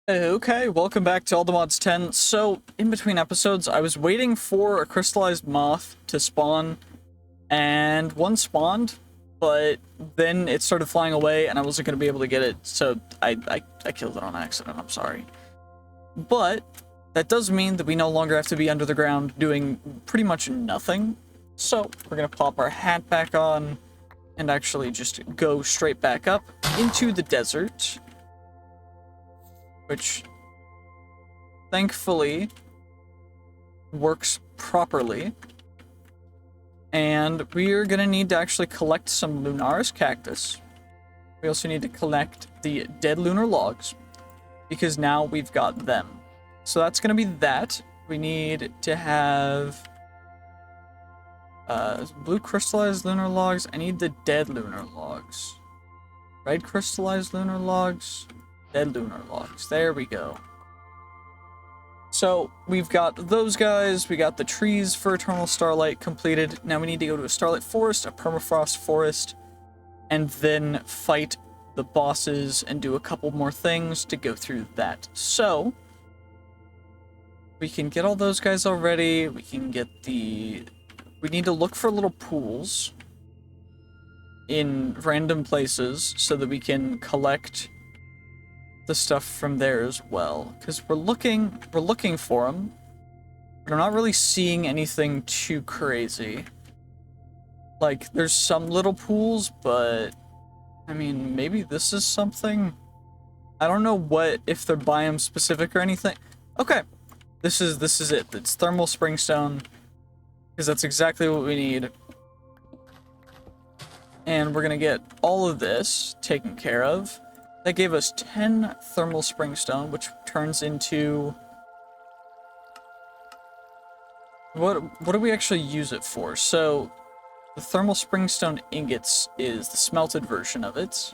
Okay, welcome back to All the Mods 10. So, in between episodes, I was waiting for a crystallized moth to spawn, and one spawned, but then it started flying away, and I wasn't going to be able to get it, so I killed it on accident, I'm sorry. But, that does mean that we no longer have to be under the ground doing pretty much nothing. So, we're going to pop our hat back on, and actually just go straight back up into the desert. Which, thankfully, works properly. And we're gonna need to actually collect some Lunar's cactus. We also need to collect the dead lunar logs, because now we've got them. So that's gonna be that. We need to have blue crystallized lunar logs. I need the dead lunar logs. Red crystallized lunar logs. Dead lunar logs. There we go. So we've got those guys. We got the trees for Eternal Starlight completed. Now we need to go to a Starlight Forest, a Permafrost Forest, and then fight the bosses and do a couple more things to go through that. So we can get all those guys already. We can get the... We need to look for little pools in random places so that we can collect the stuff from there as well, because we're looking for them, but I'm not really seeing anything too crazy. Like, there's some little pools, but I mean, maybe this is something. I don't know if they're biome specific or anything. Okay, this is it. It's thermal springstone, because that's exactly what we need. And we're gonna get all of this taken care of. That gave us 10 thermal springstone, which turns into... What do we actually use it for? So, the thermal springstone ingots is the smelted version of it.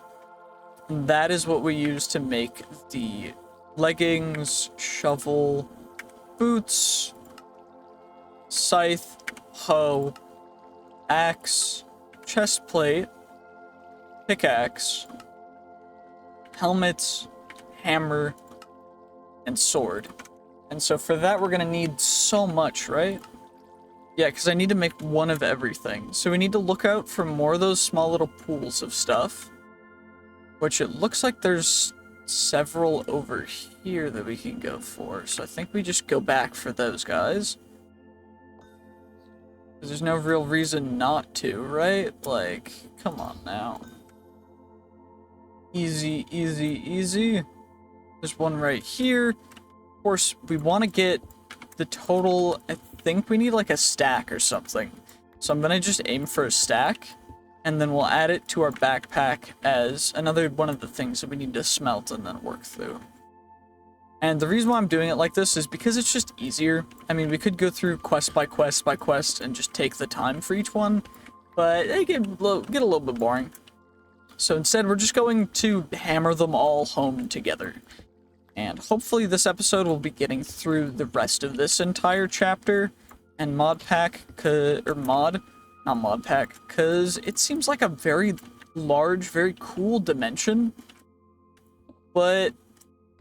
And that is what we use to make the leggings, shovel, boots, scythe, hoe, axe, chest plate, pickaxe, helmet, hammer, and sword. And so for that, we're gonna need so much, right? Yeah, because I need to make one of everything. So we need to look out for more of those small little pools of stuff, which it looks like there's several over here that we can go for. So I think we just go back for those guys. Because there's no real reason not to, right? Like, come on now. Easy, easy, easy. There's one right here. Of course, we want to get the total. I think we need like a stack or something. So I'm going to just aim for a stack. And then we'll add it to our backpack as another one of the things that we need to smelt and then work through. And the reason why I'm doing it like this is because it's just easier. I mean, we could go through quest by quest by quest and just take the time for each one. But it get a little bit boring. So instead, we're just going to hammer them all home together. And hopefully this episode will be getting through the rest of this entire chapter and mod pack, not mod pack, because it seems like a very large, very cool dimension. But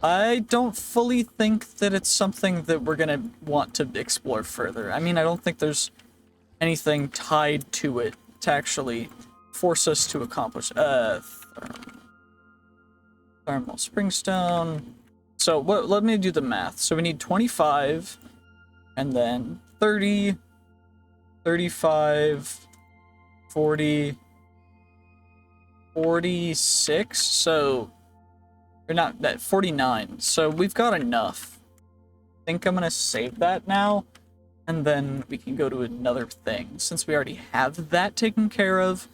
I don't fully think that it's something that we're going to want to explore further. I mean, I don't think there's anything tied to it to actually force us to accomplish. Thermal springstone. So let me do the math. So we need 25, and then 30, 35, 40, 46. So or not that 49. So we've got enough. I think I'm gonna save that now, and then we can go to another thing since we already have that taken care of.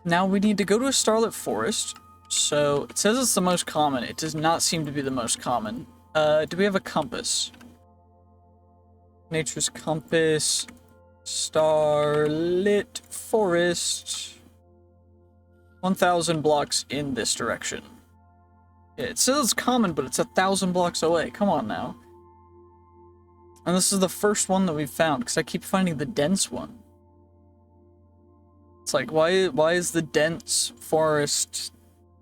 Now we need to go to a Starlit Forest. So it says it's the most common. It does not seem to be the most common. Do we have a compass? Nature's compass. Starlit Forest. 1,000 blocks in this direction. Yeah, it says it's common, but it's 1,000 blocks away. Come on now. And this is the first one that we've found, because I keep finding the dense one. It's like, why is the dense forest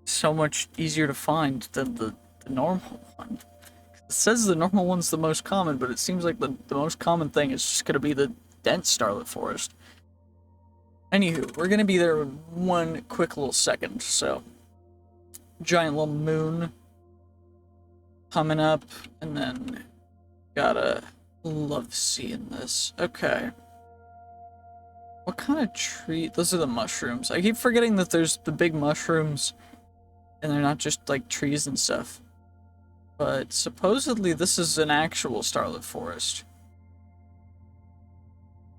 so much easier to find than the the normal one. It says the normal one's the most common, but it seems like the most common thing is just gonna be the dense Starlit Forest. Anywho, we're gonna be there in one quick little second, so. Giant little moon coming up, and then gotta love seeing this. Okay. What kind of tree? Those are the mushrooms. I keep forgetting that there's the big mushrooms, and they're not just like trees and stuff. But supposedly this is an actual Starlit Forest.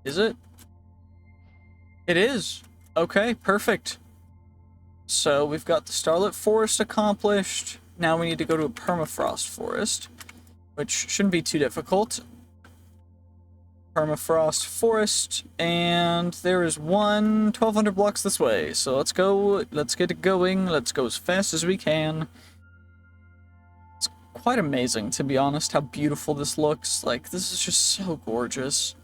Is it? It is. Okay, perfect. So we've got the Starlit Forest accomplished. Now we need to go to a permafrost forest, which shouldn't be too difficult. Permafrost forest, and there is one 1200 blocks this way. So let's go, let's get it going. Let's go as fast as we can. It's quite amazing, to be honest, how beautiful this looks. Like, this is just so gorgeous.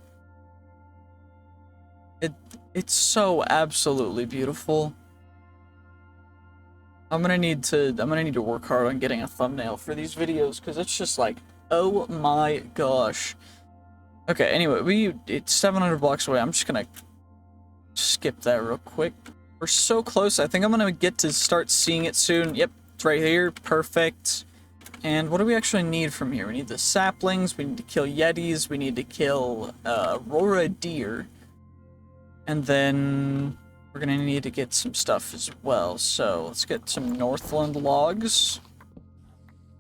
It's so absolutely beautiful. I'm gonna need to work hard on getting a thumbnail for these videos, because it's just like, oh my gosh. Okay, anyway, it's 700 blocks away. I'm just gonna skip that real quick. We're so close. I think I'm gonna get to start seeing it soon. Yep, it's right here. Perfect. And what do we actually need from here? We need the saplings. We need to kill yetis. We need to kill Aurora deer. And then we're gonna need to get some stuff as well. So let's get some Northland logs.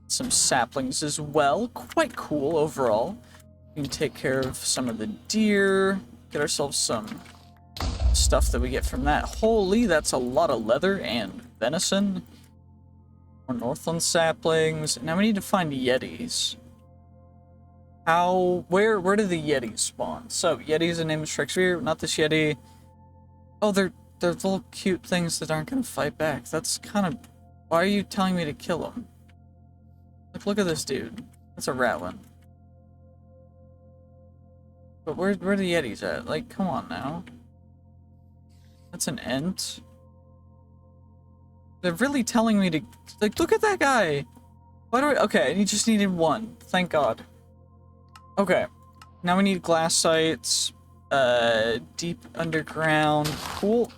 Some saplings as well. Quite cool overall. We can take care of some of the deer. Get ourselves some stuff that we get from that. Holy, that's a lot of leather and venison. More Northland saplings. Now we need to find yetis. Where do the yetis spawn? So, yetis a name of Shreksphere, not this yeti. Oh, they're little cute things that aren't gonna fight back. That's kind of... Why are you telling me to kill them? Like, look at this dude. That's a ratlin. But where are the yetis at? Like, come on now. That's an ent. They're really telling me to... Like, look at that guy! Why do I... Okay, he just needed one. Thank God. Okay. Now we need glass sites. Deep underground. Cool.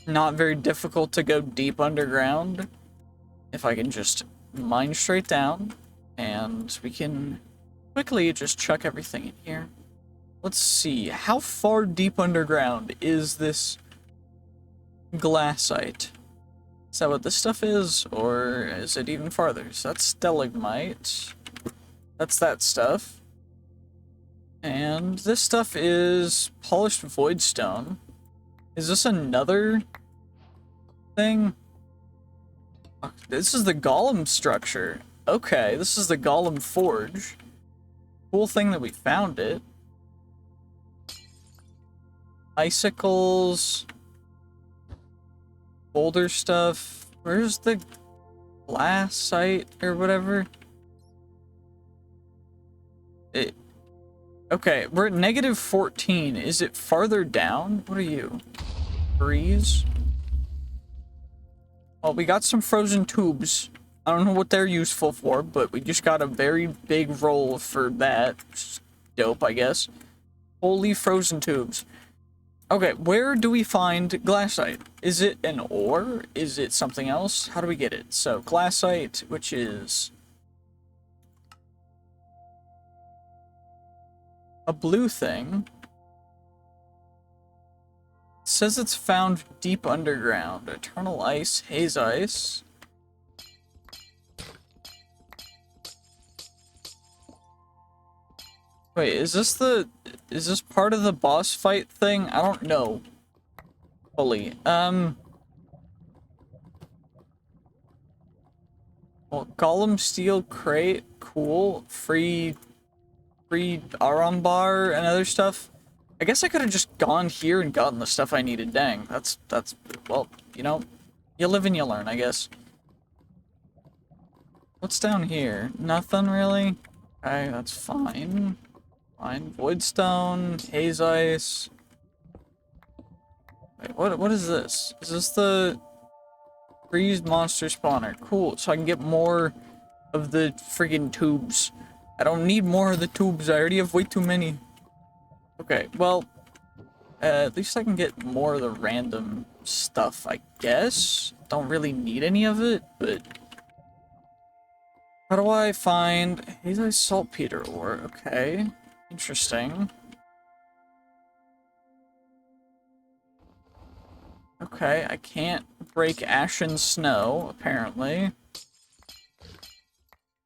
Not very difficult to go deep underground. If I can just mine straight down. And we can quickly just chuck everything in here. Let's see. How far deep underground is this glassite? Is that what this stuff is? Or is it even farther? So that's stalagmite. That's that stuff. And this stuff is polished voidstone. Is this another thing? Oh, this is the golem structure. Okay, this is the golem forge. Cool thing that we found it. Icicles. Boulder stuff. Where's the glass site or whatever? Okay, we're at negative 14. Is it farther down? What are you? Breeze? Well, we got some frozen tubes. I don't know what they're useful for, but we just got a very big roll for that. Dope, I guess. Holy frozen tubes. Okay, where do we find glassite? Is it an ore? Is it something else? How do we get it? So, glassite, which is a blue thing. It says it's found deep underground. Eternal ice, haze ice. Wait, is this part of the boss fight thing? I don't know. Fully. Well, Golem Steel Crate, cool. Free Arambar and other stuff. I guess I could have just gone here and gotten the stuff I needed. Dang, that's, well, you know, you live and you learn, I guess. What's down here? Nothing really? Okay, that's fine. Fine. Voidstone, haze ice. Wait, what is this? Is this the Freeze monster spawner. Cool. So I can get more of the friggin' tubes. I don't need more of the tubes. I already have way too many. Okay, well, at least I can get more of the random stuff, I guess. Don't really need any of it, but... How do I find Halite saltpeter ore? Okay, interesting. Okay, I can't break ashen snow, apparently.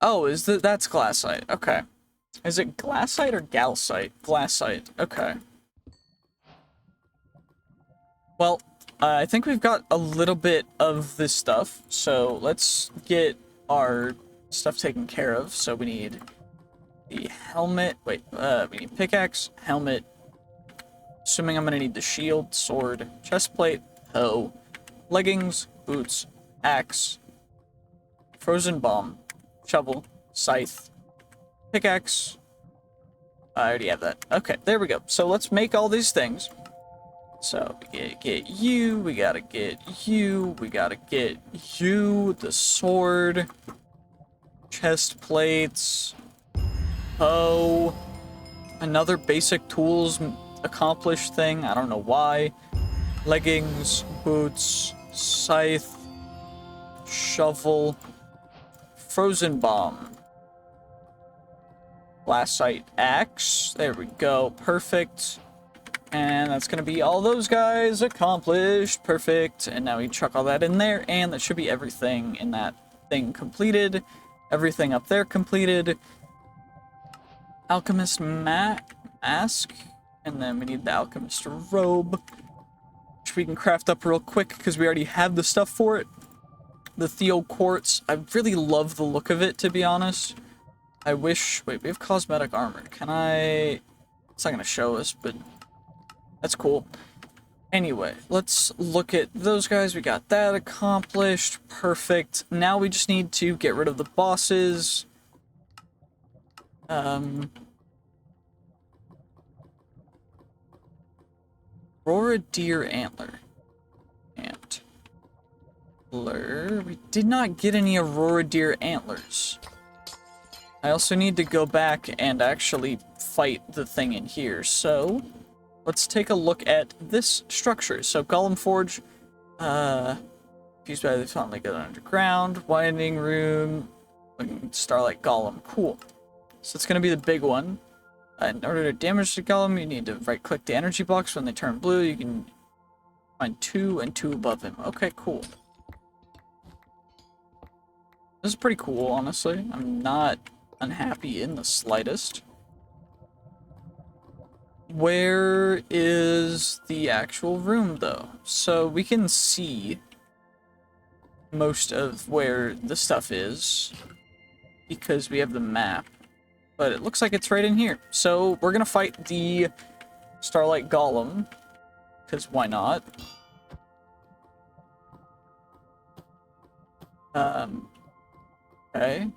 Oh, that's glassite. Okay. Is it glassite or galsite? Glassite. Okay. Well, I think we've got a little bit of this stuff, so let's get our stuff taken care of. So we need the helmet. Wait, we need pickaxe, helmet. Assuming I'm gonna need the shield, sword, chest plate, hoe, leggings, boots, axe, frozen bomb, shovel, scythe, pickaxe. I already have that. Okay, there we go. So let's make all these things. So we gotta get you, we gotta get you, we gotta get you, the sword, chest plates, hoe, another basic tools accomplished thing, I don't know why, leggings, boots, scythe, shovel, frozen bomb, glassite axe, there we go, perfect. And that's gonna be all those guys accomplished. Perfect. And now we chuck all that in there, and that should be everything in that thing completed. Everything up there completed. Alchemist mask. And then we need the alchemist robe, which we can craft up real quick because we already have the stuff for it. The Theo quartz. I really love the look of it, to be honest. I wish... Wait, we have cosmetic armor. Can I... It's not gonna show us, but... That's cool. Anyway, let's look at those guys. We got that accomplished. Perfect. Now we just need to get rid of the bosses. Aurora deer antler. Antler. We did not get any Aurora deer antlers. I also need to go back and actually fight the thing in here, so... Let's take a look at this structure. So, Golem Forge, fused by the finally go underground, winding room, Starlight Golem, cool. So it's gonna be the big one. In order to damage the Golem, you need to right-click the energy box. When they turn blue, you can find 2 and 2 above him. Okay, cool. This is pretty cool, honestly. I'm not unhappy in the slightest. Where is the actual room, though? So we can see most of where the stuff is because we have the map, but it looks like it's right in here. So we're gonna fight the Starlight Golem, because why not? Okay.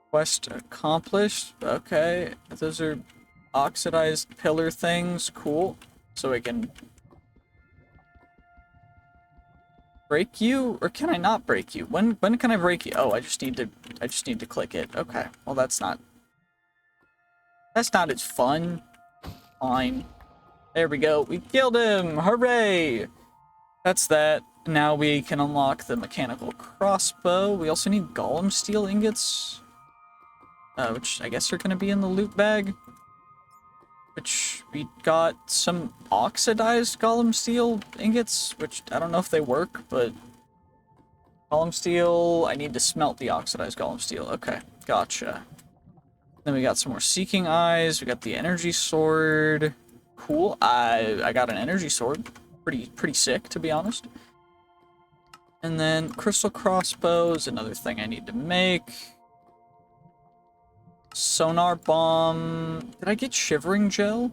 Quest accomplished. Okay. Those are oxidized pillar things. Cool. So we can break you, or can I not break you? When can I break you? Oh, I just need to click it. Okay. Well, that's not as fun. Fine. There we go. We killed him. Hooray! That's that. Now we can unlock the mechanical crossbow. We also need golem steel ingots. Which I guess are going to be in the loot bag. Which we got some oxidized golem steel ingots, which I don't know if they work, but... Golem steel, I need to smelt the oxidized golem steel. Okay, gotcha. Then we got some more seeking eyes, we got the energy sword. Cool, I got an energy sword. Pretty sick, to be honest. And then crystal crossbow is another thing I need to make. Sonar bomb. Did I get shivering gel?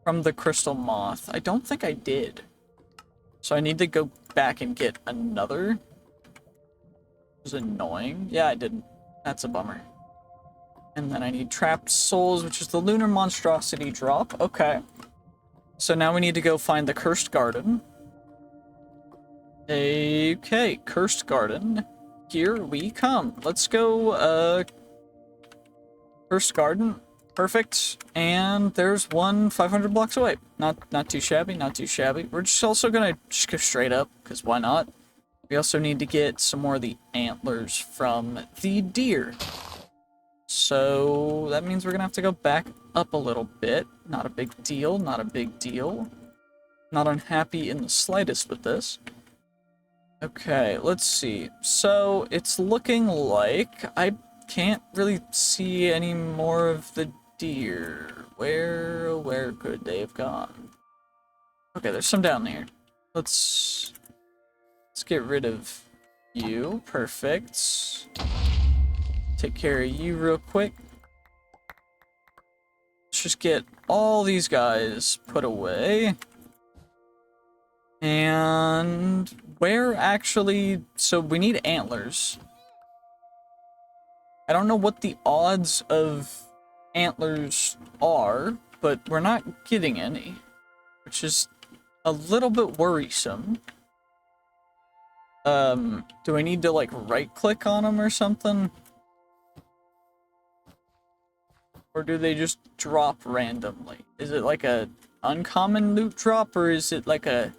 From the crystal moth. I don't think I did. So I need to go back and get another. Which is annoying. Yeah, I didn't. That's a bummer. And then I need trapped souls, which is the lunar monstrosity drop. Okay. So now we need to go find the cursed garden. Okay, cursed garden. Here we come. Let's go, cursed garden. Perfect. And there's one 500 blocks away. Not too shabby, not too shabby. We're just also gonna just go straight up, because why not? We also need to get some more of the antlers from the deer. So that means we're gonna have to go back up a little bit. Not a big deal, not a big deal. Not unhappy in the slightest with this. Okay, let's see. So it's looking like I can't really see any more of the deer. Where could they have gone? Okay, there's some down there. Let's get rid of you. Perfect. Take care of you real quick. Let's just get all these guys put away. And where actually... So we need antlers. I don't know what the odds of antlers are, but we're not getting any, which is a little bit worrisome. Do I need to, like, right-click on them or something? Or do they just drop randomly? Is it like a uncommon loot drop, or is it like a...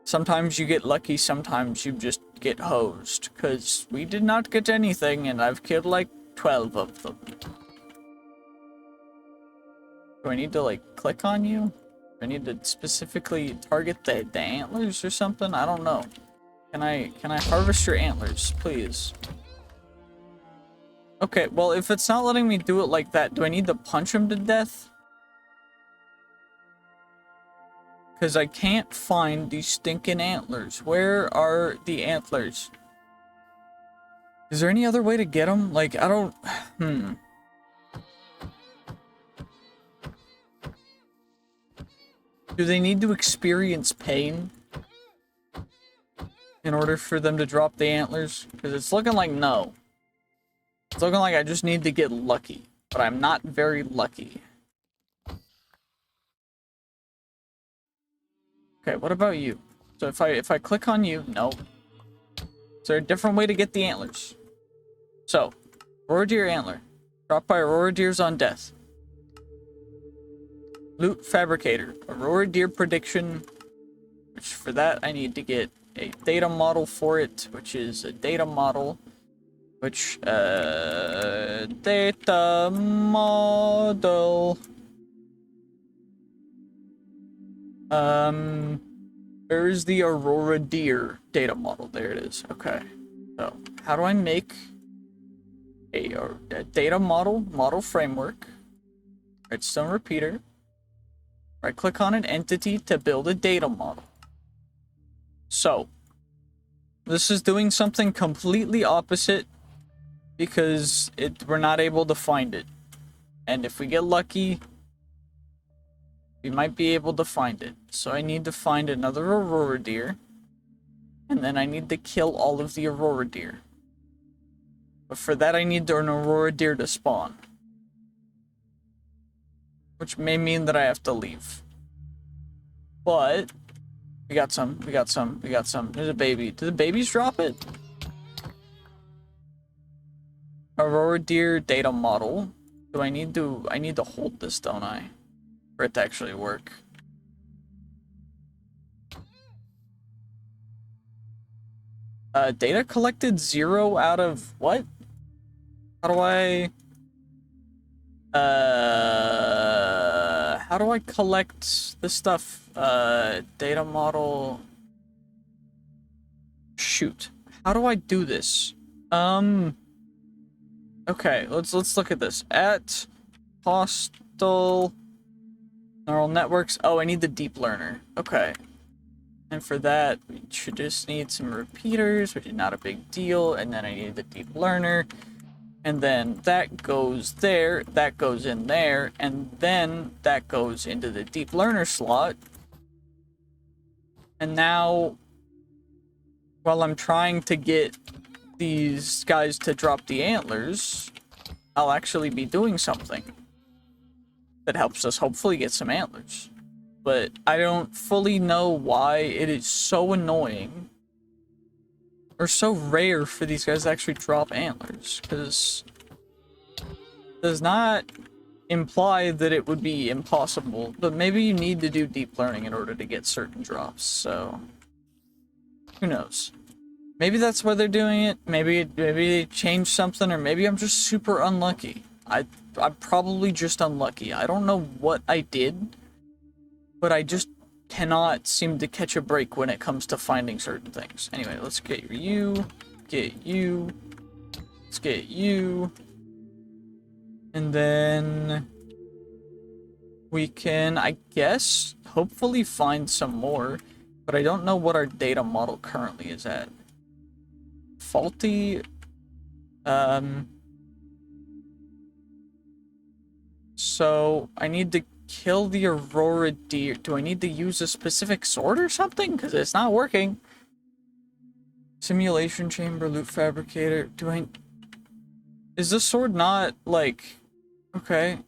Sometimes you get lucky, sometimes you just get hosed. Because we did not get anything, and I've killed like 12 of them. Do I need to, like, click on you? Do I need to specifically target the antlers or something? I don't know. Can I harvest your antlers, please? Okay, well, if it's not letting me do it like that, do I need to punch him to death? Because I can't find these stinking antlers. Where are the antlers? Is there any other way to get them? Like, I don't... Do they need to experience pain in order for them to drop the antlers? Because it's looking like no. It's looking like I just need to get lucky. But I'm not very lucky. Okay, what about you? So if I click on you, no. Is there a different way to get the antlers? So, Aurora Deer Antler. Dropped by Aurora Deers on death. Loot Fabricator. Aurora Deer Prediction. Which for that I need to get a data model for it, which is a data model. Which, data model. Where's the Aurora Deer data model? There it is. Okay. So, how do I make a data model framework? Redstone repeater. Right click on an entity to build a data model. So, this is doing something completely opposite because we're not able to find it. And if we get lucky, we might be able to find it. So I need to find another Aurora Deer. And then I need to kill all of the Aurora Deer. But for that I need an Aurora Deer to spawn. Which may mean that I have to leave. But we got some. There's a baby. Do the babies drop it? Aurora Deer data model. I need to hold this, don't I? For it to actually work. Data collected 0 out of what? How do I collect the stuff? Data model. Shoot. How do I do this? Okay, let's look at this. At hostile neural networks. Oh, I need the deep learner. Okay. And for that, we should just need some repeaters, which is not a big deal. And then I need the deep learner. And then that goes there, that goes in there, and then that goes into the deep learner slot. And now, while I'm trying to get these guys to drop the antlers, I'll actually be doing something that helps us hopefully get some antlers. But I don't fully know why it is so annoying or so rare for these guys to actually drop antlers, because it does not imply that it would be impossible, but maybe you need to do deep learning in order to get certain drops, so who knows. Maybe that's why they're doing it. Maybe they changed something, or maybe I'm just super unlucky. I'm probably just unlucky. I don't know what I did, but I just cannot seem to catch a break when it comes to finding certain things. Anyway, let's get you, let's get you, and then we can, I guess, hopefully find some more, but I don't know what our data model currently is at. Faulty, so I need to kill the Aurora deer. Do I need to use a specific sword or something? Because it's not working. Simulation chamber, loot fabricator. Is the sword not, like... Okay.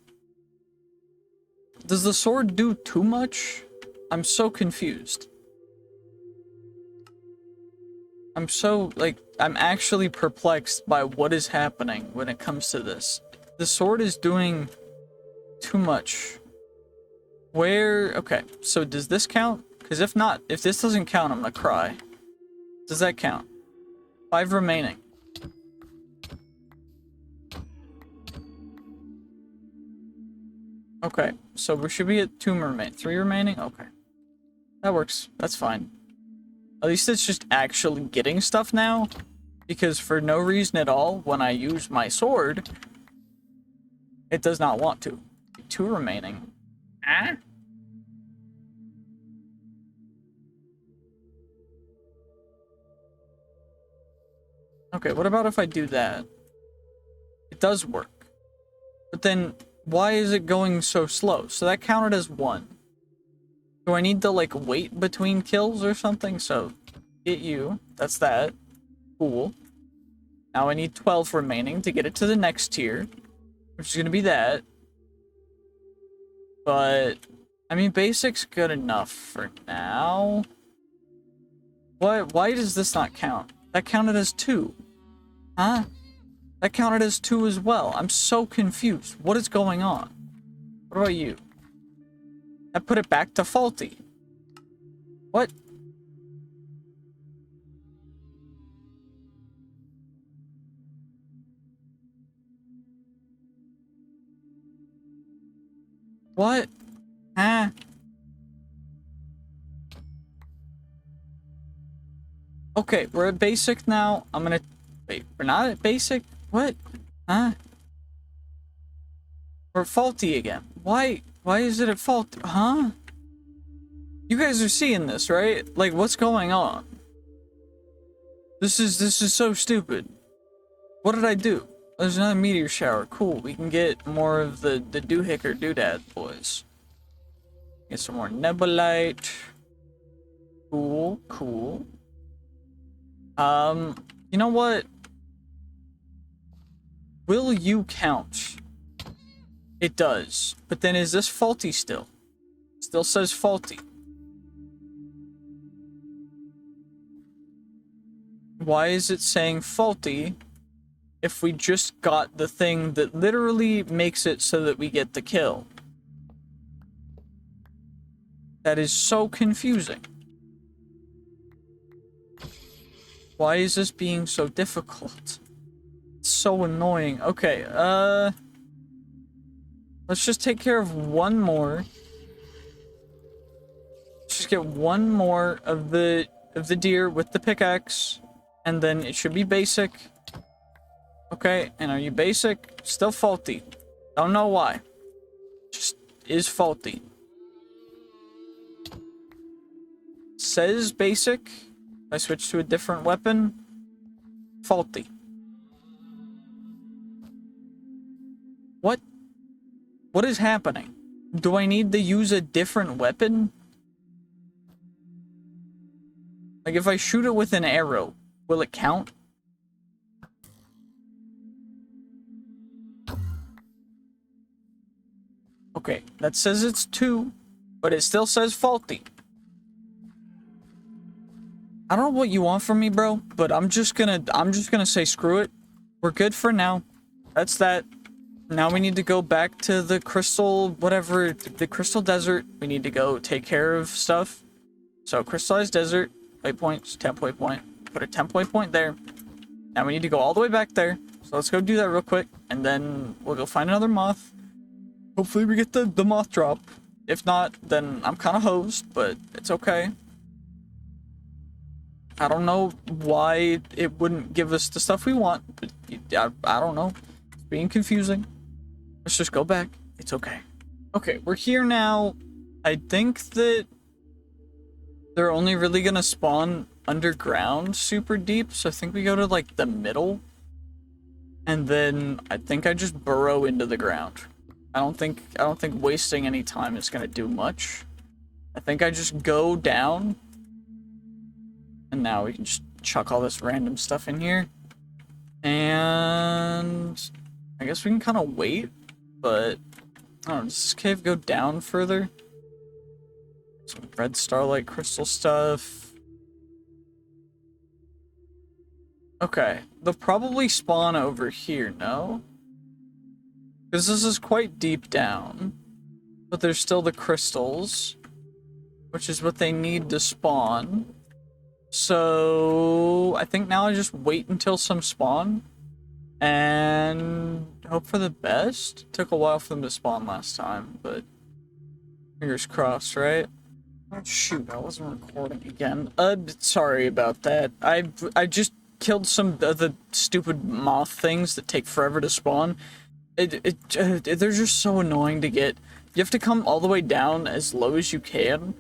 Does the sword do too much? I'm so confused. I'm so, like, I'm actually perplexed by what is happening when it comes to this. The sword is doing too much. Where? Okay, so does this count? Because if not, if this doesn't count, I'm gonna cry. Does that count? 5 remaining. Okay, so we should be at 2 remaining. 3 remaining? Okay. That works. That's fine. At least it's just actually getting stuff now. Because for no reason at all, when I use my sword, it does not want to. 2 remaining. Ah? Okay, what about if I do that? It does work. But then, why is it going so slow? So that counted as 1. Do I need to, like, wait between kills or something? So, get you. That's that. Cool. Now I need 12 remaining to get it to the next tier, which is gonna be that. But, I mean, basic's good enough for now. Why does this not count? That counted as 2. Huh? That counted as 2 as well. I'm so confused. What is going on? What about you? That put it back to faulty. What? What? Huh? Okay, we're at basic now. I'm gonna... Wait, we're not at basic? What? Huh? We're faulty again. Why is it at fault? Huh? You guys are seeing this, right? Like, what's going on? This is so stupid. What did I do? There's another meteor shower. Cool. We can get more of the doohicker doodad boys. Get some more nebulite. Cool, cool. You know what? Will you count? It does. But then is this faulty still? Still says faulty. Why is it saying faulty if we just got the thing that literally makes it so that we get the kill? That is so confusing. Why is this being so difficult? It's so annoying. Okay, let's just take care of one more. Let's just get one more of the deer with the pickaxe, and then it should be basic. Okay, and are you basic? Still faulty. Don't know why. Just is faulty. Says basic. I switch to a different weapon. Faulty. What? What is happening? Do I need to use a different weapon? Like, if I shoot it with an arrow, will it count? Okay, that says it's 2, but it still says faulty. I don't know what you want from me, bro, but I'm just gonna say screw it. We're good for now. That's that. Now we need to go back to the crystal, whatever, the crystal desert. We need to go take care of stuff. So crystallized desert, waypoints, temp waypoint. Put a temp waypoint there. Now we need to go all the way back there. So let's go do that real quick, and then we'll go find another moth. Hopefully we get the moth drop. If not, then I'm kind of hosed, but it's okay. I don't know why it wouldn't give us the stuff we want, but I don't know. It's being confusing. Let's just go back. It's okay. Okay, we're here now. I think that they're only really gonna spawn underground super deep, so I think we go to like the middle. And then I think I just burrow into the ground. I don't think wasting any time is gonna do much. I think I just go down. And now we can just chuck all this random stuff in here. And I guess we can kind of wait, but I don't know, does this cave go down further? Some red starlight crystal stuff. Okay, they'll probably spawn over here, no? Because this is quite deep down. But there's still the crystals, which is what they need to spawn. So I think now I just wait until some spawn and hope for the best. Took a while for them to spawn last time, but fingers crossed, right? Oh shoot, I wasn't recording again. Sorry about that. I just killed some of the stupid moth things that take forever to spawn. They're just so annoying to get. You have to come all the way down as low as you can,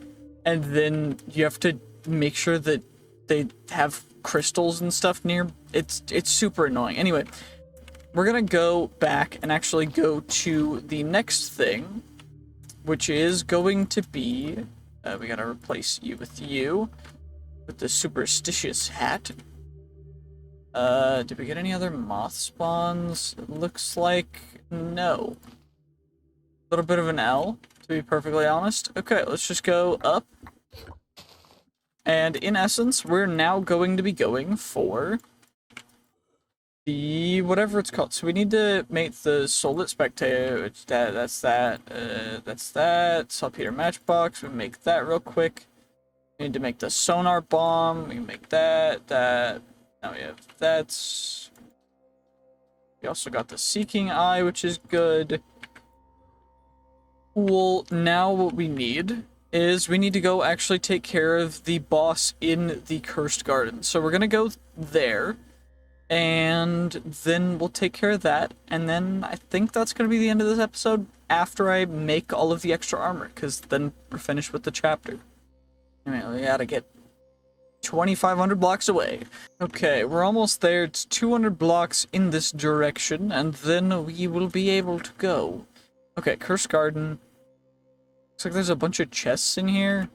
and then you have to make sure that they have crystals and stuff near. It's super annoying. Anyway, we're gonna go back and actually go to the next thing, which is going to be we gotta replace you with the superstitious hat. Did we get any other moth spawns? It looks like no. A little bit of an L, to be perfectly honest. Okay, let's just go up. And in essence, we're now going to be going for the whatever it's called. So we need to make the Solid Spectator, which that's that. Saltpeter Matchbox, we make that real quick. We need to make the Sonar Bomb, we can make that. Now we have that. We also got the Seeking Eye, which is good. Cool, now what we need is we need to go actually take care of the boss in the Cursed Garden. So we're gonna go there, and then we'll take care of that, and then I think that's gonna be the end of this episode after I make all of the extra armor, because then we're finished with the chapter. Anyway, we gotta get 2,500 blocks away. Okay, we're almost there. It's 200 blocks in this direction, and then we will be able to go. Okay, Cursed Garden. Looks like there's a bunch of chests in here.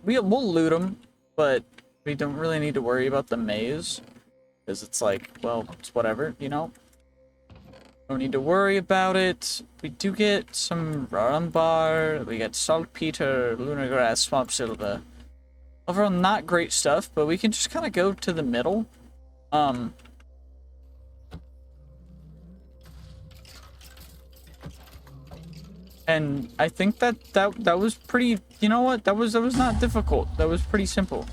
We'll loot them, but we don't really need to worry about the maze. Because it's like, well, it's whatever, you know? Don't need to worry about it. We do get some Rumbar, we get Saltpeter, Lunar Grass, Swamp Silver. Overall, not great stuff, but we can just kind of go to the middle. And I think that was pretty, you know what? That was not difficult. That was pretty simple.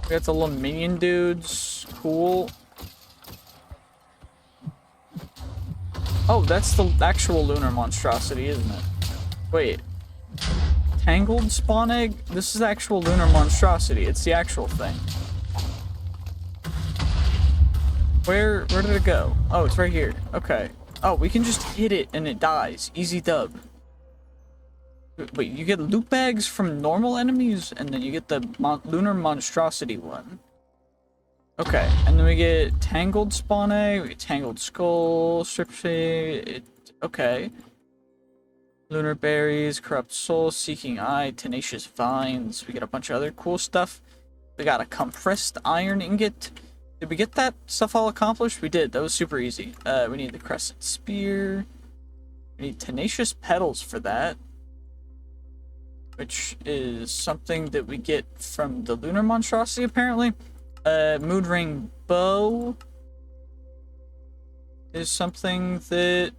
We got the little minion dudes. Cool. Oh, that's the actual lunar monstrosity, isn't it? Wait. Tangled spawn egg? This is actual lunar monstrosity. It's the actual thing. Where did it go? Oh, it's right here. Okay. Oh, we can just hit it and it dies. Easy dub. Wait, you get loot bags from normal enemies, and then you get the lunar monstrosity one. Okay, and then we get tangled spawn egg, we get tangled skull, strip shade. Okay. Lunar berries, corrupt soul, seeking eye, tenacious vines. We get a bunch of other cool stuff. We got a compressed iron ingot. Did we get that stuff all accomplished? We did. That was super easy. We need the crescent spear. We need tenacious petals for that, which is something that we get from the lunar monstrosity, apparently. Mood ring bow is something that,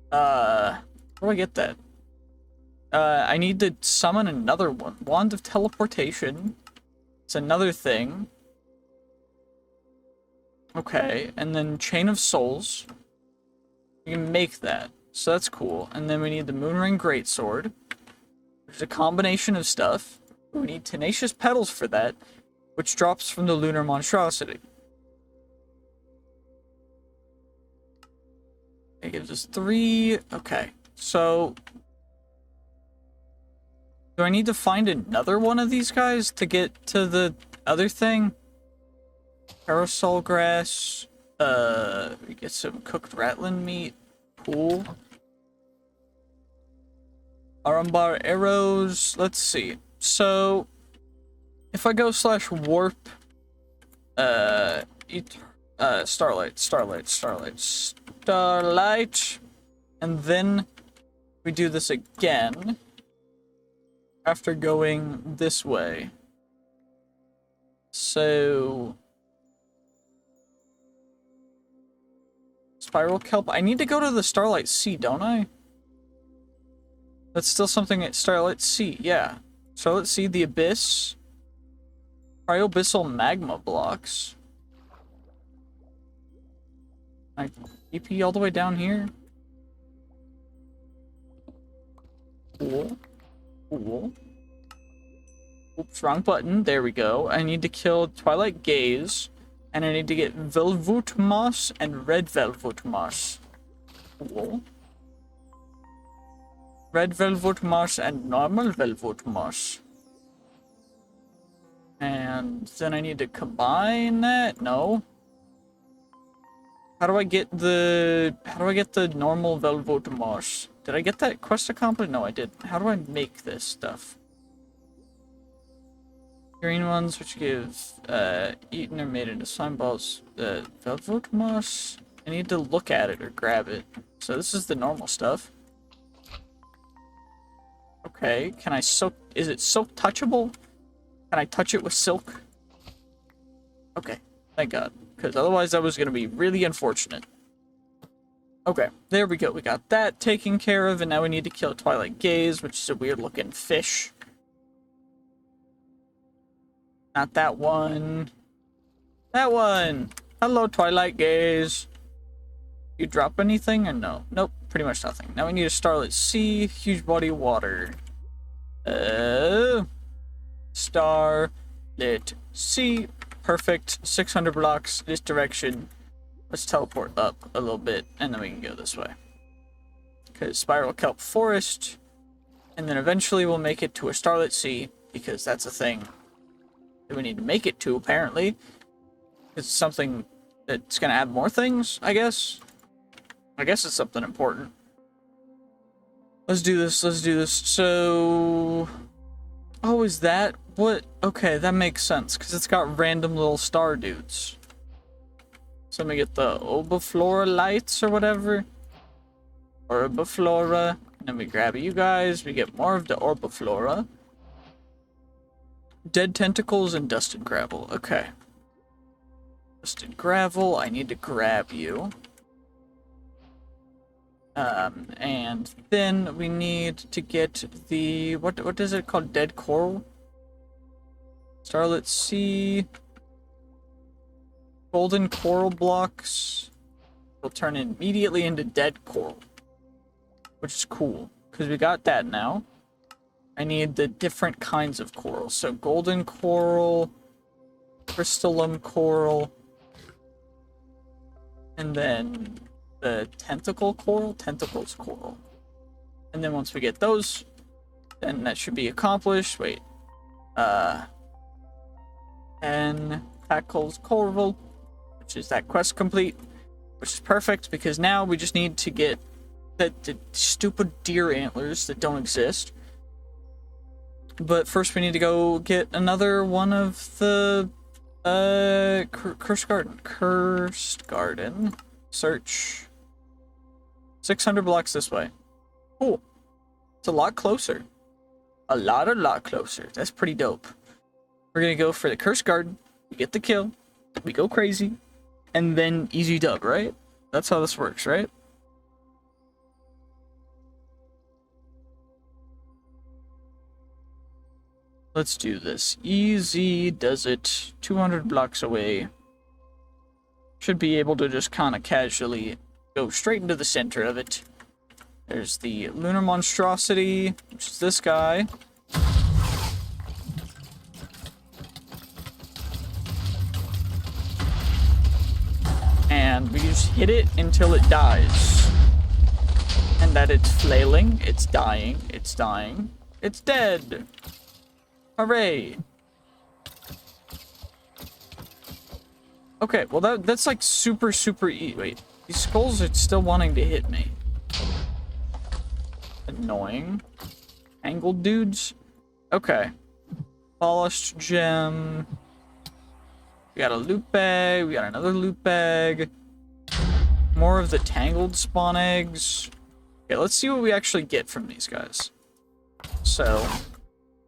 where do I get that? I need to summon another one. Wand of teleportation. It's another thing. Okay, and then chain of souls. You can make that, so that's cool. And then we need the moonring greatsword, which is a combination of stuff. We need tenacious petals for that, which drops from the lunar monstrosity. It gives us 3. Okay, so do I need to find another one of these guys to get to the other thing? Parasol grass. We get some cooked ratlin meat. Cool. Arumbar arrows. Let's see. So, if I go /warp, Starlight, and then we do this again after going this way. So, spiral kelp. I need to go to the Starlight Sea, don't I? That's still something at Starlight Sea, yeah. Starlight Sea, the Abyss. Cryoabyssal magma blocks. I EP all the way down here. Cool. Cool. Oops, wrong button. There we go. I need to kill Twilight Gaze. And I need to get Velvet Moss and Red Velvet Moss. Cool. Red Velvet Moss and normal Velvet Moss. And then I need to combine that? No. How do I get the normal Velvet Moss? Did I get that quest accomplished? No, I didn't. How do I make this stuff? Green ones, which give eaten or made into slime balls. Velvet moss. I need to look at it or grab it. So this is the normal stuff. Okay, can I soak? Is it silk touchable? Can I touch it with silk? Okay, thank God. Because otherwise that was going to be really unfortunate. Okay, there we go. We got that taken care of, and now we need to kill Twilight Gaze, which is a weird looking fish. Not that one. That one! Hello, Twilight Gaze. You drop anything or no? Nope, pretty much nothing. Now we need a Starlit Sea, huge body of water. Starlit Sea. Perfect. 600 blocks this direction. Let's teleport up a little bit, and then we can go this way. Because Spiral Kelp Forest, and then eventually we'll make it to a Starlit Sea, because that's a thing that we need to make it to, apparently. It's something that's gonna add more things, I guess. I guess it's something important. Let's do this, let's do this. So... oh, is that what? Okay, that makes sense, because it's got random little star dudes. So let me get the Obaflora lights or whatever. Orbiflora. And then we grab you guys. We get more of the Orbiflora. Dead tentacles and dusted gravel. Okay. Dusted gravel. I need to grab you. And then we need to get the... what is it called? Dead coral? Starlit Sea. Golden coral blocks will turn immediately into dead coral, which is cool because we got that now. I need the different kinds of coral. So golden coral, crystalline coral, and then the tentacles coral. And then once we get those, then that should be accomplished. Wait. And tackles coral, which is that quest complete, which is perfect because now we just need to get the stupid deer antlers that don't exist. But first we need to go get another one of the Cursed Garden. Search. 600 blocks this way. Cool. It's a lot closer. A lot closer. That's pretty dope. We're gonna go for the Cursed Garden. We get the kill. We go crazy. And then easy dub, right? That's how this works, right? Let's do this. Easy does it. 200 blocks away. Should be able to just kind of casually go straight into the center of it. There's the Lunar Monstrosity, which is this guy. And we just hit it until it dies. And that it's flailing, it's dying, it's dying, it's dead. Hooray. Okay, well that's like super easy. Wait, these skulls are still wanting to hit me. Annoying. Angled dudes? Okay. Polished gem. We got a loot bag. We got another loot bag. More of the tangled spawn eggs. Okay, let's see what we actually get from these guys. So,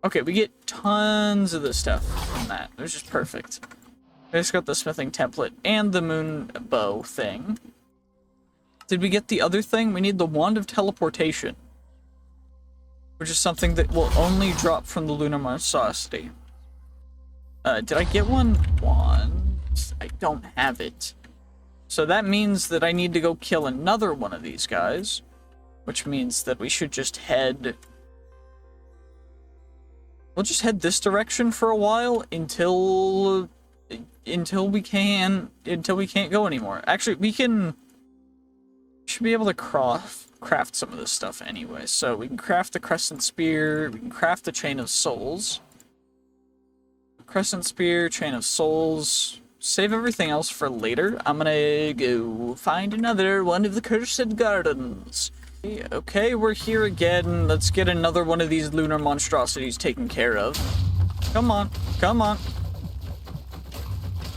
okay, we get tons of this stuff from that. It was just perfect. I just got the smithing template and the moon bow thing. Did we get the other thing? We need the wand of teleportation, which is something that will only drop from the Lunar Monstrosity. Did I get one? I don't have it. So that means that I need to go kill another one of these guys, which means that we should just head... We'll just head this direction for a while until we can't go anymore. Actually, we should be able to craft some of this stuff anyway. So we can craft the Crescent Spear, we can craft the Chain of Souls. Crescent Spear, Chain of Souls. Save everything else for later. I'm gonna go find another one of the Cursed Gardens. Okay, we're here again. Let's get another one of these Lunar Monstrosities taken care of. Come on, come on.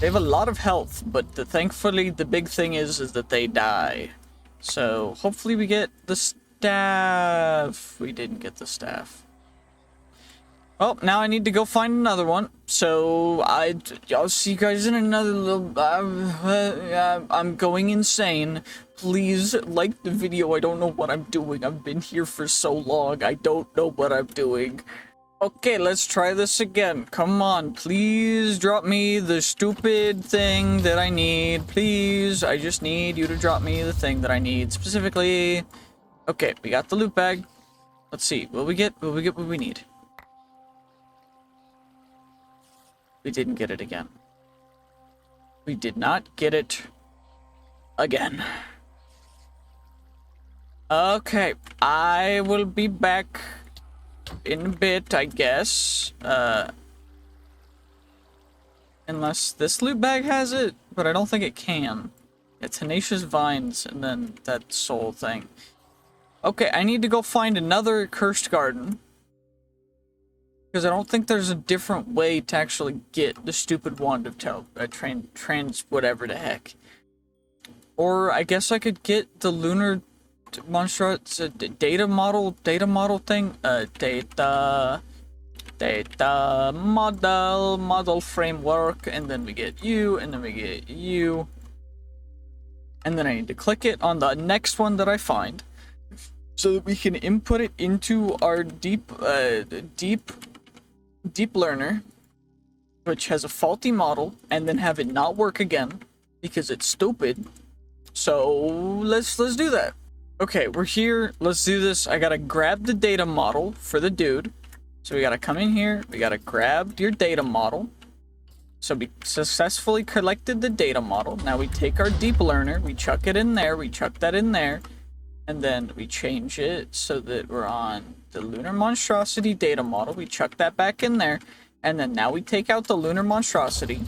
They have a lot of health, but thankfully the big thing is that they die. So hopefully we get the staff. We didn't get the staff. Well, now I need to go find another one. So I'll see you guys in another little... I'm going insane. Please like the video. I don't know what I'm doing. I've been here for so long. I don't know what I'm doing. Okay, let's try this again. Come on, please drop me the stupid thing that I need. Please, I just need you to drop me the thing that I need specifically. Okay, we got the loot bag. Let's see. Will we get what we need? We didn't get it again. We did not get it again. Okay, I will be back in a bit, I guess. Unless this loot bag has it, but I don't think it can. It's Tenacious Vines and then that soul thing. Okay, I need to go find another Cursed Garden. Because I don't think there's a different way to actually get the stupid wand of trans whatever the heck. Or I guess I could get the Lunar Monstrosity data model thing. Data model framework, and then we get you, and then we get you. And then I need to click it on the next one that I find, so that we can input it into our deep learner, which has a faulty model, and then have it not work again because it's stupid. So let's do that. Okay, we're here. Let's do this. I gotta grab the data model for the dude. So we gotta come in here. We gotta grab your data model. So we successfully collected the data model. Now we take our deep learner. We chuck it in there. We chuck that in there. And then we change it so that we're on the Lunar Monstrosity data model. We chuck that back in there. And then now we take out the Lunar Monstrosity.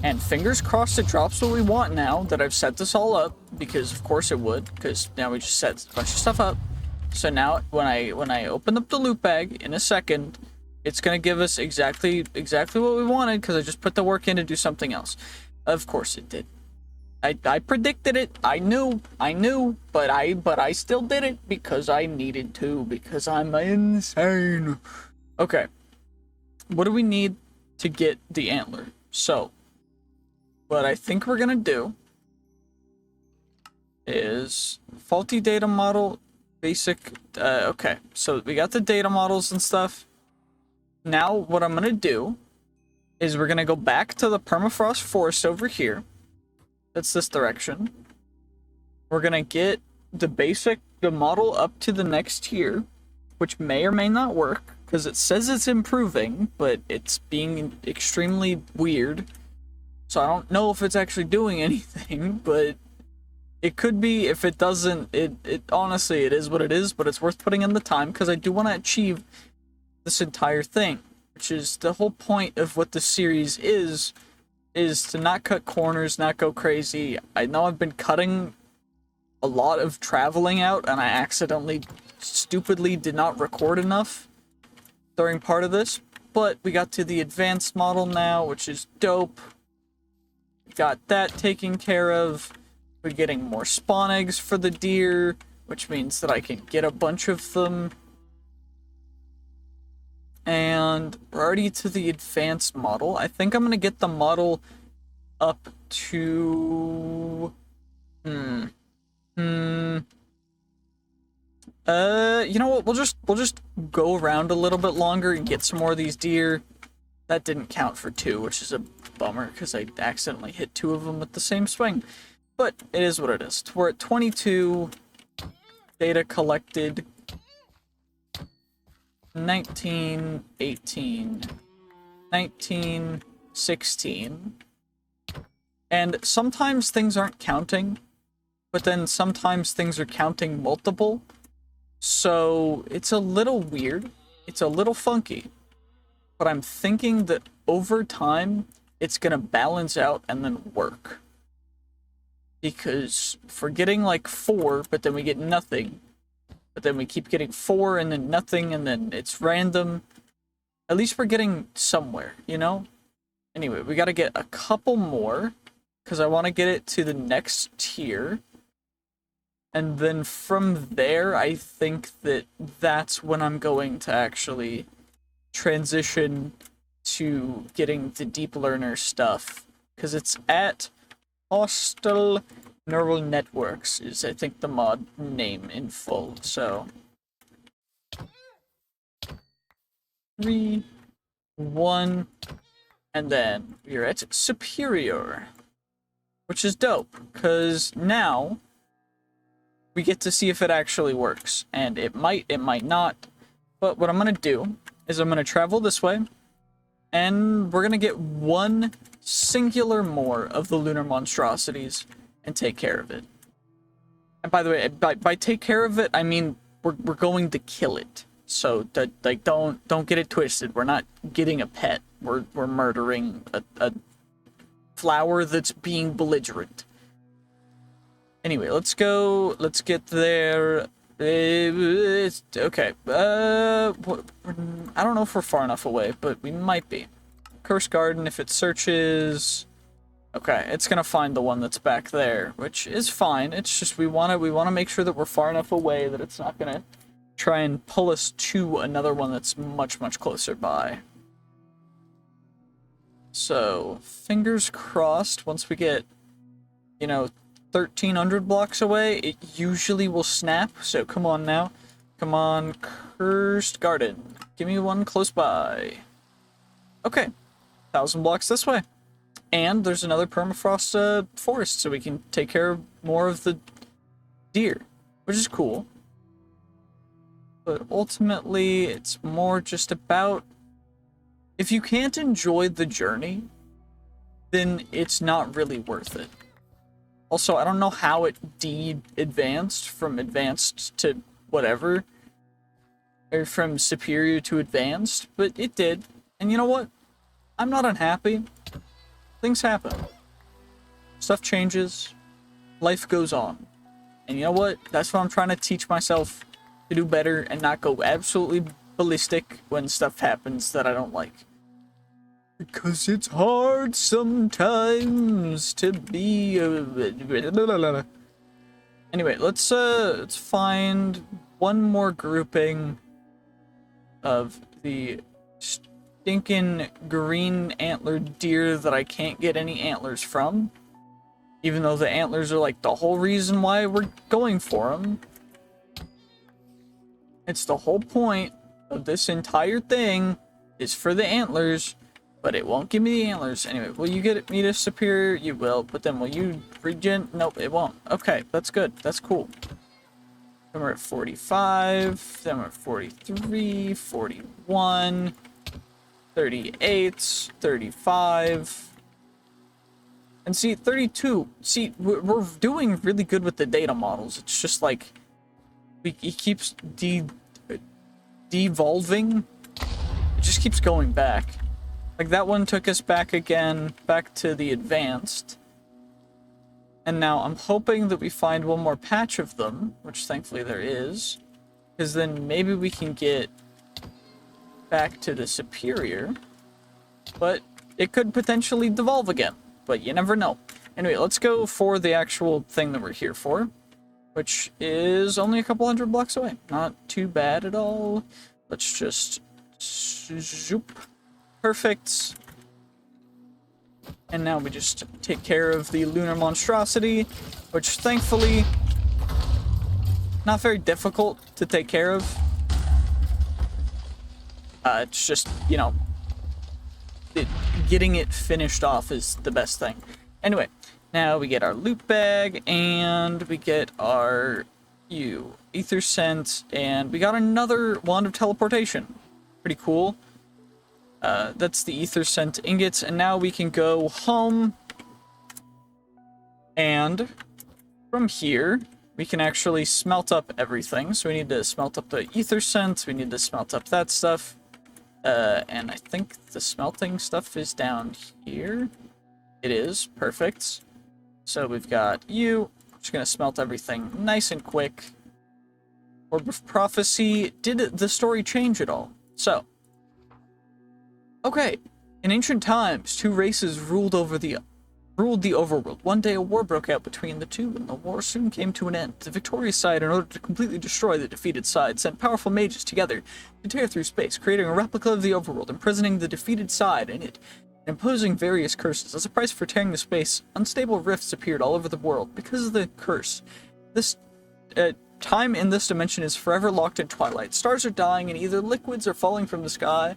And fingers crossed it drops what we want now that I've set this all up. Because of course it would. Because now we just set a bunch of stuff up. So now when I open up the loot bag in a second, it's going to give us exactly what we wanted. Because I just put the work in to do something else. Of course it did. I predicted it. I knew, but I still did it because I needed to, because I'm insane. Okay. What do we need to get the antler? So, what I think we're gonna do is faulty data model, basic, okay. So we got the data models and stuff. Now what I'm gonna do is we're gonna go back to the permafrost forest over here. That's this direction. We're gonna get the model up to the next tier, which may or may not work, because it says it's improving, but it's being extremely weird. So I don't know if it's actually doing anything, but it could be. If it doesn't, it honestly, it is what it is, but it's worth putting in the time, because I do want to achieve this entire thing, which is the whole point of what the series is to not cut corners, not go crazy. I know I've been cutting a lot of traveling out, and I accidentally, stupidly did not record enough during part of this, but we got to the advanced model now, which is dope. Got that taken care of. We're getting more spawn eggs for the deer, which means that I can get a bunch of them. And we're already to the advanced model. I think I'm gonna get the model up to you know what, we'll just go around a little bit longer and get some more of these deer. That didn't count for 2, which is a bummer, because I accidentally hit 2 of them with the same swing. But it is what it is. We're at 22 data collected. 19, 18, 19, 16. And sometimes things aren't counting, but then sometimes things are counting multiple. So it's a little weird. It's a little funky. But I'm thinking that over time, it's gonna balance out and then work. Because if we're getting like 4, but then we get nothing, but then we keep getting 4 and then nothing, and then it's random, at least we're getting somewhere, you know? Anyway, we gotta get a couple more, because I want to get it to the next tier. And then from there, I think that that's when I'm going to actually transition to getting the deep learner stuff, because it's at Hostile Neural Networks is, I think, the mod name in full. So 3, 1, and then we're at Superior, which is dope, because now we get to see if it actually works. And it might not. But what I'm gonna do is I'm gonna travel this way, and we're gonna get 1 singular more of the lunar monstrosities and take care of it. And by the way, by take care of it, I mean we're going to kill it. So like don't get it twisted. We're not getting a pet. We're murdering a flower that's being belligerent. Anyway, let's go. Let's get there. Okay. I don't know if we're far enough away, but we might be. Curse Garden, if it searches, okay, it's gonna find the one that's back there, which is fine. It's just we wanna make sure that we're far enough away that it's not gonna try and pull us to another one that's much closer by. So fingers crossed. Once we get, 1,300 blocks away, it usually will snap. So come on now, come on, Cursed Garden, give me one close by. Okay. 1,000 blocks this way. And there's another permafrost forest, so we can take care of more of the deer, which is cool. But ultimately, it's more just about, if you can't enjoy the journey, then it's not really worth it. Also, I don't know how it de-advanced from advanced to whatever, or from superior to advanced, but it did. And you know what? I'm not unhappy. Things happen. Stuff changes. Life goes on. And you know what? That's what I'm trying to teach myself, to do better and not go absolutely ballistic when stuff happens that I don't like. Because it's hard sometimes to be Anyway, let's find one more grouping of the stinking green antlered deer that I can't get any antlers from. Even though the antlers are like the whole reason why we're going for them. It's the whole point of this entire thing is for the antlers, but it won't give me the antlers. Anyway, will you get me to superior? You will, but then will you regen? Nope, it won't. Okay, that's good. That's cool. Then we're at 45, then we're at 43, 41, 38, 35. And see, 32. See, we're doing really good with the data models. It's just like, it keeps devolving. It just keeps going back. Like, that one took us back again, back to the advanced. And now I'm hoping that we find one more patch of them, which thankfully there is. Because then maybe we can get back to the superior. But it could potentially devolve again. But you never know. Anyway, let's go for the actual thing that we're here for, which is only a couple hundred blocks away. Not too bad at all. Let's just zoop. Perfect. And now we just take care of the lunar monstrosity, which thankfully not very difficult to take care of. It's just, you know, getting it finished off is the best thing. Anyway, now we get our loot bag, and we get our ether scent, and we got another wand of teleportation. Pretty cool. That's the ether scent ingots, and now we can go home. And from here, we can actually smelt up everything. So we need to smelt up the ether scent, we need to smelt up that stuff. And I think the smelting stuff is down here. It is. Perfect. So we've got you. Just gonna smelt everything nice and quick. Orb of Prophecy. Did the story change at all? So. Okay. In ancient times, two races ruled the overworld. One day a war broke out between the two, and the war soon came to an end. The victorious side, in order to completely destroy the defeated side, sent powerful mages together to tear through space, creating a replica of the overworld, imprisoning the defeated side in it, and imposing various curses. As a price for tearing the space, unstable rifts appeared all over the world. Because of the curse, this time in this dimension is forever locked in twilight. Stars are dying, and either liquids are falling from the sky,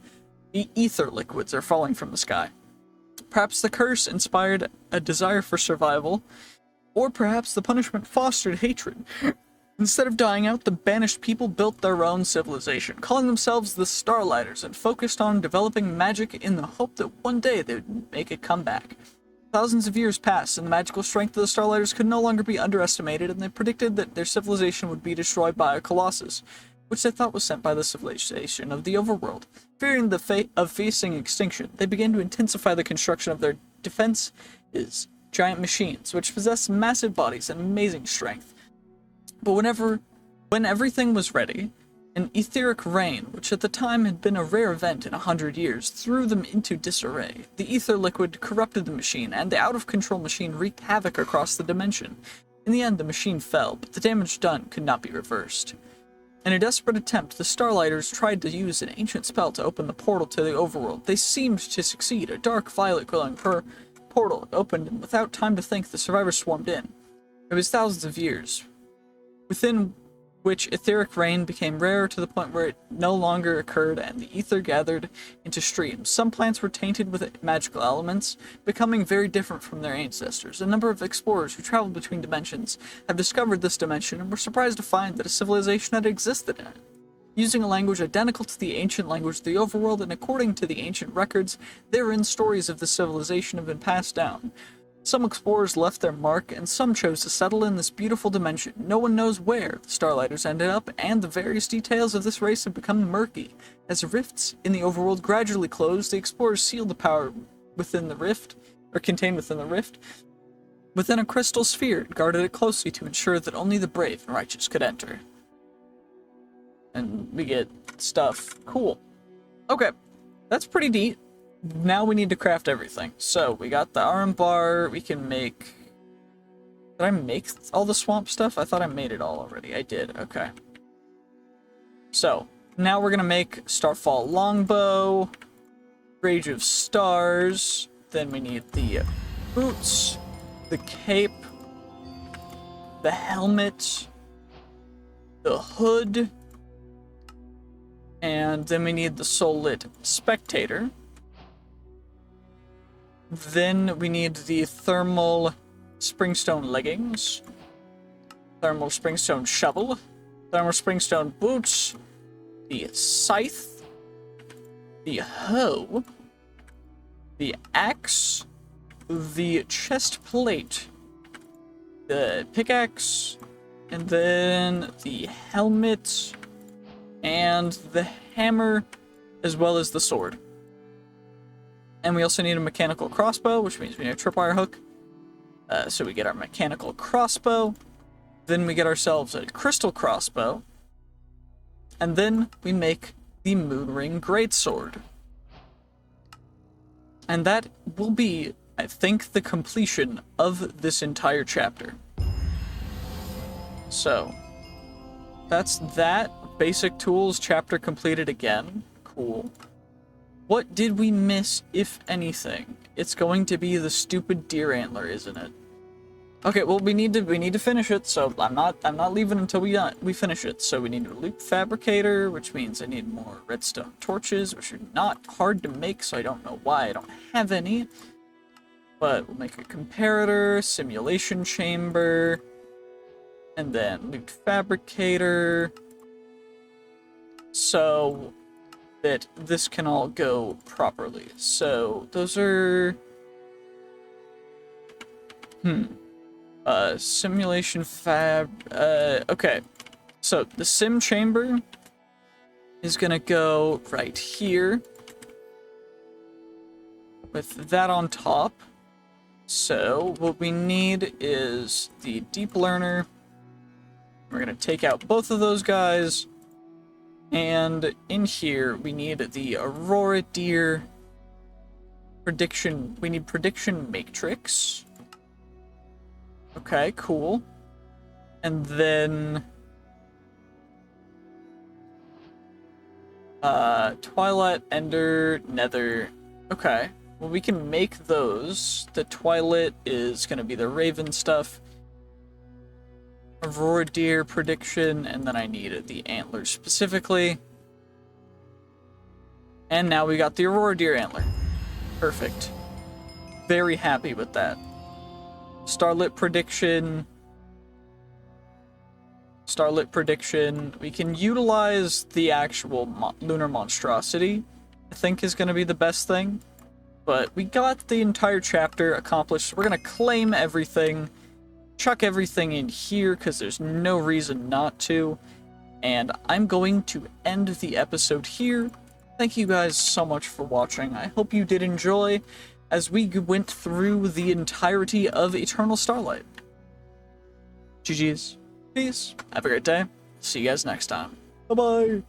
the ether liquids are falling from the sky. Perhaps the curse inspired a desire for survival, or perhaps the punishment fostered hatred. Instead of dying out, the banished people built their own civilization, calling themselves the Starlighters, and focused on developing magic in the hope that one day they would make a comeback. Thousands of years passed, and the magical strength of the Starlighters could no longer be underestimated, and they predicted that their civilization would be destroyed by a colossus, which they thought was sent by the civilization of the overworld. Fearing the fate of facing extinction, they began to intensify the construction of their defenses, giant machines, which possessed massive bodies and amazing strength. But when everything was ready, an etheric rain, which at the time had been a rare event in 100 years, threw them into disarray. The ether liquid corrupted the machine, and the out-of-control machine wreaked havoc across the dimension. In the end, the machine fell, but the damage done could not be reversed. In a desperate attempt, the Starlighters tried to use an ancient spell to open the portal to the overworld. They seemed to succeed. A dark violet glowing portal opened, and without time to think, the survivors swarmed in. It was thousands of years, within which etheric rain became rare to the point where it no longer occurred, and the ether gathered into streams. Some plants were tainted with magical elements, becoming very different from their ancestors. A number of explorers who traveled between dimensions have discovered this dimension and were surprised to find that a civilization had existed in it. Using a language identical to the ancient language of the overworld, and according to the ancient records, therein stories of the civilization have been passed down. Some explorers left their mark, and some chose to settle in this beautiful dimension. No one knows where the Starlighters ended up, and the various details of this race have become murky. As rifts in the overworld gradually closed, the explorers sealed the power within the rift, or contained within the rift, within a crystal sphere, and guarded it closely to ensure that only the brave and righteous could enter. And we get stuff. Cool. Okay, that's pretty now we need to craft everything. So we got the arm bar. We can make... Did I make all the swamp stuff? I thought I made it all already. I did. Okay. So now we're going to make Starfall Longbow, Rage of Stars. Then we need the boots, the cape, the helmet, the hood, and then we need the Soul-Lit Spectator. Then we need the Thermal Springstone Leggings, Thermal Springstone Shovel, Thermal Springstone Boots, the Scythe, the Hoe, the Axe, the Chest Plate, the Pickaxe, and then the Helmet, and the Hammer, as well as the Sword. And we also need a Mechanical Crossbow, which means we need a Tripwire Hook. So we get our Mechanical Crossbow, then we get ourselves a Crystal Crossbow, and then we make the Moonring Greatsword. And that will be, I think, the completion of this entire chapter. So, that's that. Basic tools chapter completed again. Cool. What did we miss, if anything? It's going to be the stupid deer antler, isn't it? Okay, well we need to finish it, so I'm not leaving until we finish it. So we need a loop fabricator, which means I need more redstone torches, which are not hard to make, so I don't know why I don't have any. But we'll make a comparator, simulation chamber, and then loop fabricator, so that this can all go properly. So those are simulation fab. Okay, so the sim chamber is gonna go right here with that on top. So what we need is the deep learner. We're gonna take out both of those guys, and in here we need the Aurora Deer prediction. We need prediction matrix. Okay, cool. And then Twilight, Ender, Nether. Okay, well we can make those. The Twilight is gonna be the Raven stuff. Aurora Deer prediction, and then I needed the antlers specifically. And now we got the Aurora Deer antler. Perfect. Very happy with that. Starlit prediction. Starlit prediction. We can utilize the actual lunar monstrosity, I think is going to be the best thing. But we got the entire chapter accomplished. We're going to claim everything. Chuck everything in here because there's no reason not to. And I'm going to end the episode here. Thank you guys so much for watching. I hope you did enjoy as we went through the entirety of Eternal Starlight. GG's. Peace. Have a great day. See you guys next time. Bye-bye.